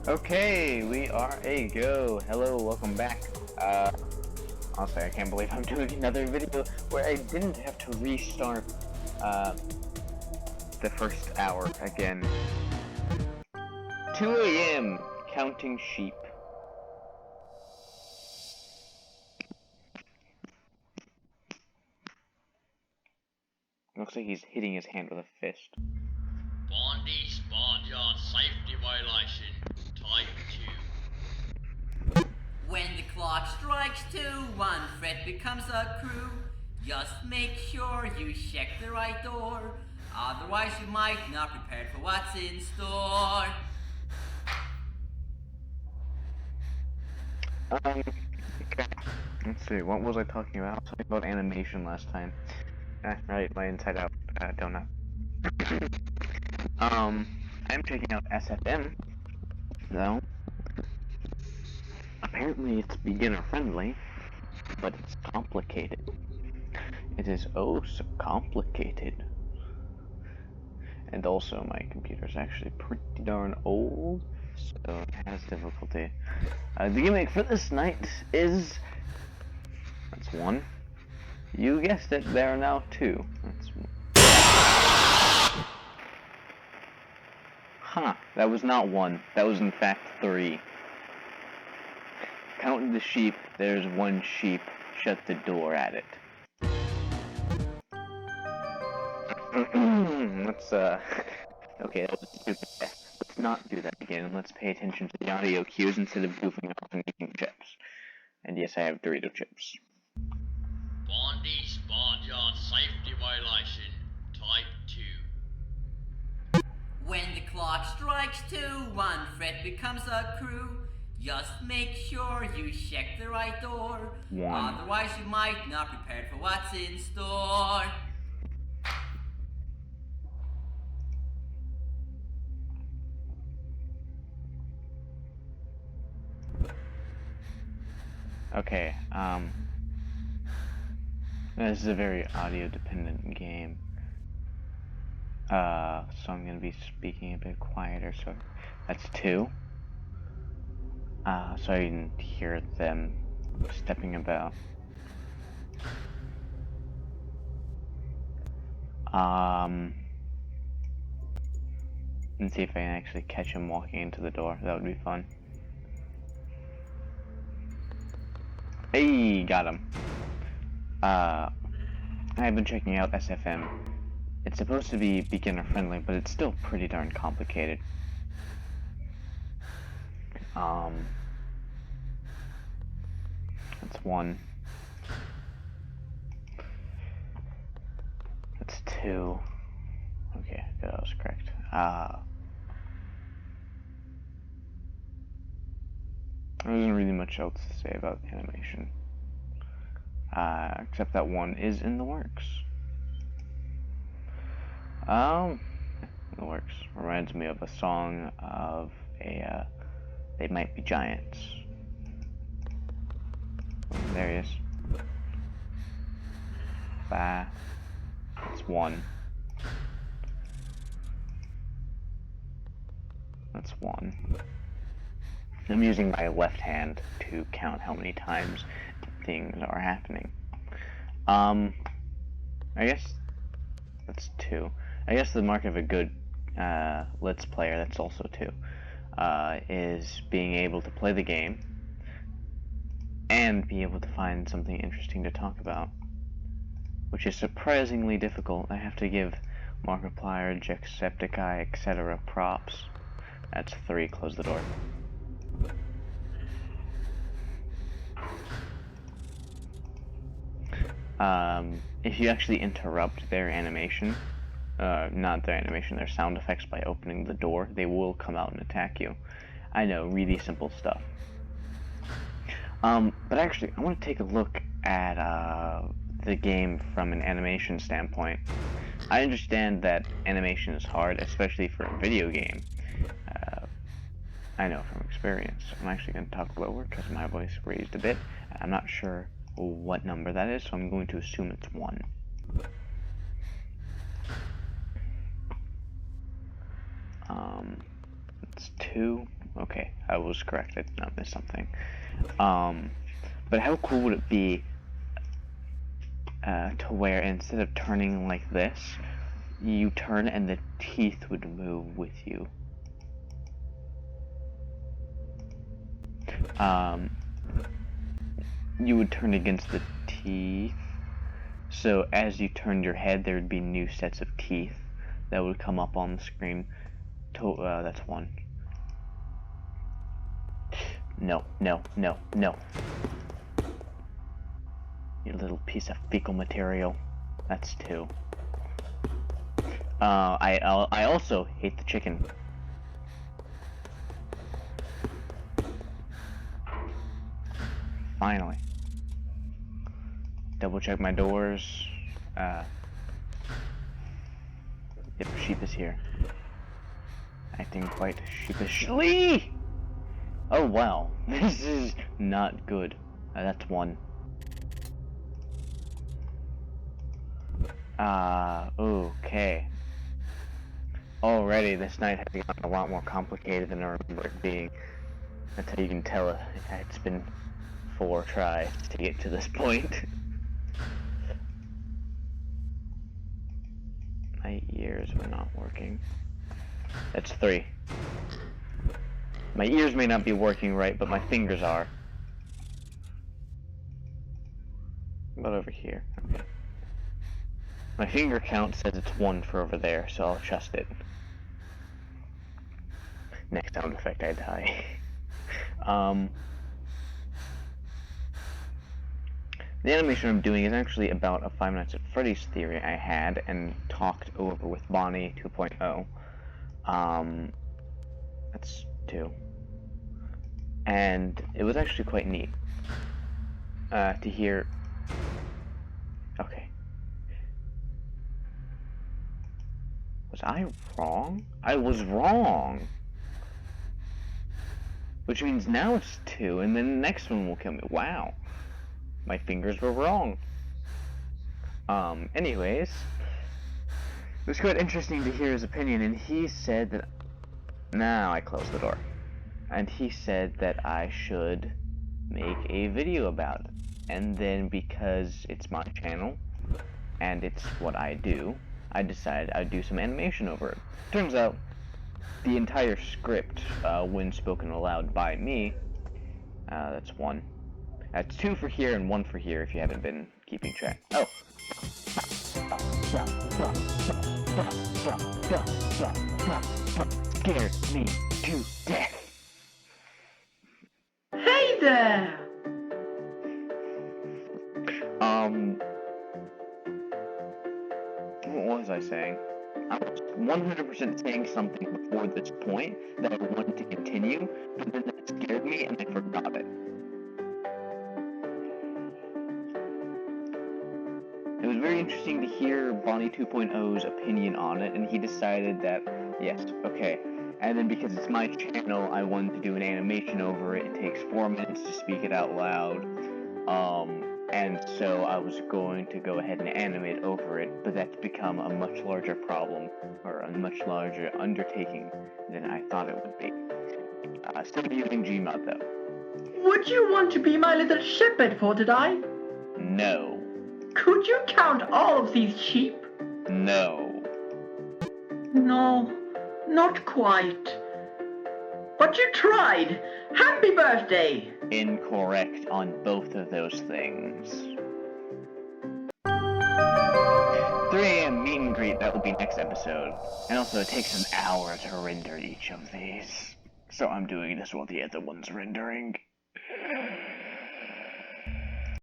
Okay, we are a go. Hello, welcome back. Honestly, I can't believe I'm doing another video where I didn't have to restart, the first hour again. 2 a.m. counting sheep. Looks like he's hitting his hand with a fist. Bondee's Barnyard safety violation, type 2. When the clock strikes 2, one threat becomes a crew. Just make sure you check the right door, otherwise you might not be prepared for what's in store. Okay. Let's see, what was I talking about? I was talking about animation last time. Right, my inside out donut. I'm checking out SFM, though. Apparently it's beginner friendly, but it's complicated. It is oh so complicated. And also my computer's actually pretty darn old, so it has difficulty. The gimmick for this night is... That's one. You guessed it, there are now two. That's one. Huh, that was not one. That was in fact three. Counting the sheep, there's one sheep. Shut the door at it. Let's, okay, that was stupid. Let's not do that again. Let's pay attention to the audio cues instead of goofing off and eating chips. And yes, I have Dorito chips. Bondee's Barnyard safety violation, type 2. When the clock strikes 2, one threat becomes a crew. Just make sure you check the right door, otherwise you might not be prepared for what's in store. Okay, this is a very audio-dependent game. So I'm gonna be speaking a bit quieter, so that's two. So I didn't hear them stepping about. Let's see if I can actually catch him walking into the door. That would be fun. Hey, got him. I've been checking out SFM. It's supposed to be beginner friendly, but it's still pretty darn complicated. That's one. That's two. Okay, that was correct. There isn't really much else to say about animation. Except that one is in the works. In the works. Reminds me of a song of a, They Might Be Giants. There he is. Bye. That's one. That's one. I'm using my left hand to count how many times things are happening. I guess that's two. I guess the mark of a good Let's Player, that's also two, is being able to play the game and be able to find something interesting to talk about, which is surprisingly difficult. I have to give Markiplier, Jacksepticeye, etc. props. That's three. Close the door. If you actually interrupt their animation, not their animation, their sound effects by opening the door, they will come out and attack you. I know, really simple stuff. But actually, I want to take a look at, the game from an animation standpoint. I understand that animation is hard, especially for a video game. I know from experience. I'm actually going to talk lower because my voice raised a bit. I'm not sure what number that is, so I'm going to assume it's one. It's two. Okay, I was correct. I did not miss something. But how cool would it be to where instead of turning like this, you turn and the teeth would move with you? You would turn against the teeth. So as you turned your head, there would be new sets of teeth that would come up on the screen. That's one. No, no, no, no. You little piece of fecal material. That's two. I also hate the chicken. Finally. Double check my doors. Yep, sheep is here. Acting quite sheepishly. Oh wow, this is not good. That's one. Okay. Already, this night has gotten a lot more complicated than I remember it being. That's how you can tell it's been 4 tries to get to this point. My ears are not working. That's 3. My ears may not be working right, but my fingers are. What about over here? Okay. My finger count says it's 1 for over there, so I'll trust it. Next sound effect, I die. The animation I'm doing is actually about a Five Nights at Freddy's theory I had and talked over with Bondee 2.0. That's 2. And it was actually quite neat to hear. Okay. Was I wrong? I was wrong! Which means now it's 2, and then the next one will kill me. Wow. My fingers were wrong. Anyways. It was quite interesting to hear his opinion, and he said that... Now I closed the door. And he said that I should make a video about it. And then because it's my channel, and it's what I do, I decided I'd do some animation over it. Turns out, the entire script, when spoken aloud by me, that's 1. That's 2 for here and 1 for here if you haven't been keeping track. Oh! Scared me to death! Hey there! What was I saying? I was 100% saying something before this point that I wanted to continue, but then that scared me and I forgot it. It was very interesting to hear Bondee 2.0's opinion on it, and he decided that, yes, okay. And then because it's my channel, I wanted to do an animation over it. It takes 4 minutes to speak it out loud. And so I was going to go ahead and animate over it, but that's become a much larger problem, or a much larger undertaking than I thought it would be. Still using Gmod though. Would you want to be my little shepherd for today? No. Could you count all of these sheep? No. No, not quite. But you tried! Happy birthday! Incorrect on both of those things. 3 a.m. meet and greet, that will be next episode. And also it takes an hour to render each of these. So I'm doing this while the other one's rendering.